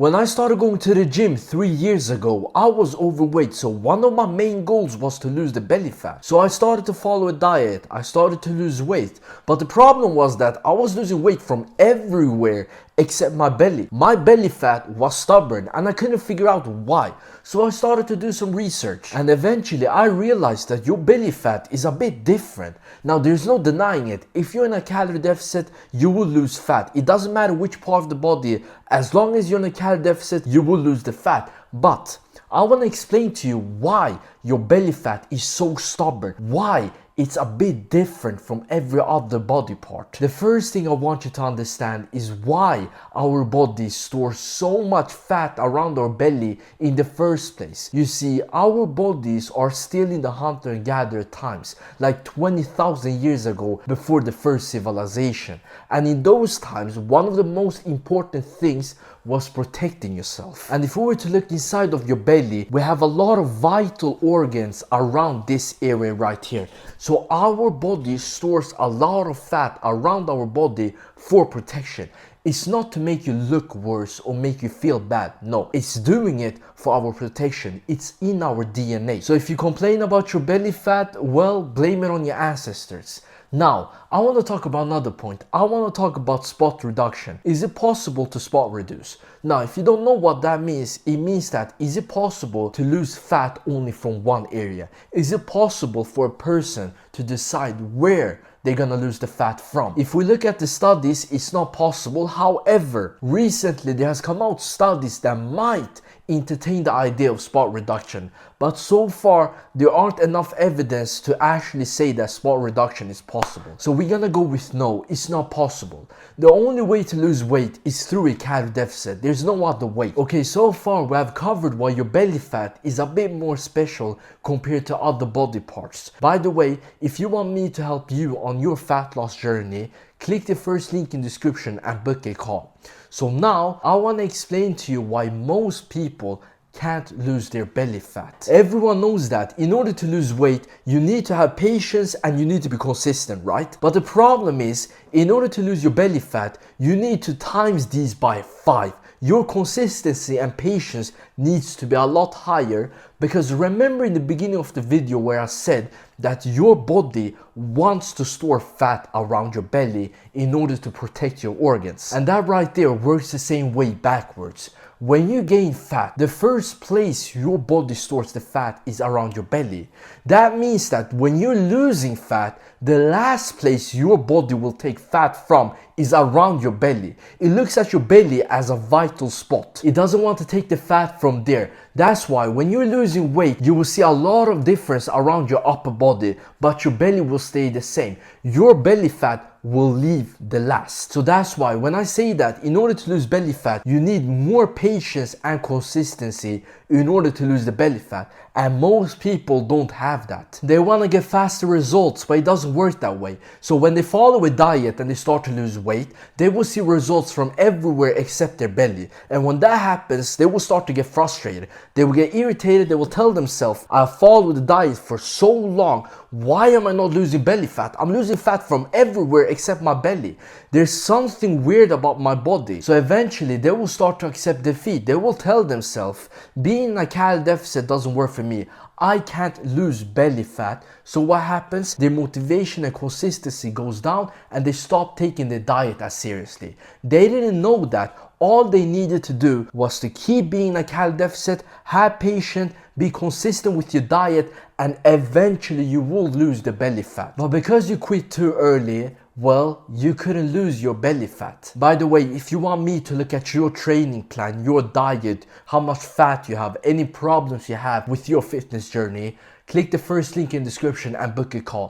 When I started going to the gym 3 years ago, I was overweight, so one of my main goals was to lose the belly fat. So I started to follow a diet, I started to lose weight, but the problem was that I was losing weight from everywhere except my belly. My belly fat was stubborn and I couldn't figure out why. So I started to do some research and eventually I realized that your belly fat is a bit different. Now there's no denying it. If you're in a calorie deficit, you will lose fat. It doesn't matter which part of the body, as long as you're in a calorie deficit, you will lose the fat. But I want to explain to you why your belly fat is so stubborn, why it's a bit different from every other body part. The first thing I want you to understand is why our bodies store so much fat around our belly in the first place. You see, our bodies are still in the hunter and gatherer times, like 20,000 years ago before the first civilization. And in those times, one of the most important things was protecting yourself. And if we were to look inside of your belly, we have a lot of vital organs around this area right here. So our body stores a lot of fat around our body for protection. It's not to make you look worse or make you feel bad. No, it's doing it for our protection. It's in our DNA. So if you complain about your belly fat, well, blame it on your ancestors. Now, I want to talk about another point. I want to talk about spot reduction. Is it possible to spot reduce? Now, if you don't know what that means, it means that is it possible to lose fat only from one area? Is it possible for a person to decide where they're gonna lose the fat from? If we look at the studies, it's not possible. However, recently there has come out studies that might entertain the idea of spot reduction, but so far there aren't enough evidence to actually say that spot reduction is possible. So we're gonna go with no, it's not possible. The only way to lose weight is through a calorie deficit. There's no other way. Okay, so far we have covered why your belly fat is a bit more special compared to other body parts. By the way, if you want me to help you on your fat loss journey, click the first link in the description and book a call. So now I want to explain to you why most people can't lose their belly fat. Everyone knows that in order to lose weight, you need to have patience and you need to be consistent, right? But the problem is, in order to lose your belly fat, you need to times these by 5. Your consistency and patience needs to be a lot higher, because remember in the beginning of the video where I said that your body wants to store fat around your belly in order to protect your organs. And that right there works the same way backwards. When you gain fat, the first place your body stores the fat is around your belly. That means that when you're losing fat, the last place your body will take fat from is around your belly. It looks at your belly as a vital spot. It doesn't want to take the fat from there. That's why when you're losing weight, you will see a lot of difference around your upper body, but your belly will stay the same. Your belly fat will leave the last. So that's why when I say that in order to lose belly fat, you need more patience and consistency in order to lose the belly fat. And most people don't have that. They want to get faster results, but it doesn't work that way. So when they follow a diet and they start to lose weight, they will see results from everywhere except their belly. And when that happens, they will start to get frustrated. They will get irritated. They will tell themselves, I followed the diet for so long. Why am I not losing belly fat? I'm losing fat from everywhere except my belly. There's something weird about my body. So eventually they will start to accept defeat. They will tell themselves, being in a calorie deficit doesn't work for me. I can't lose belly fat. So what happens? Their motivation and consistency goes down and they stop taking the diet as seriously. They didn't know that all they needed to do was to keep being in a calorie deficit, have patience, be consistent with your diet, and eventually you will lose the belly fat. But because you quit too early, well, you couldn't lose your belly fat. By the way, if you want me to look at your training plan, your diet, how much fat you have, any problems you have with your fitness journey, click the first link in the description and book a call.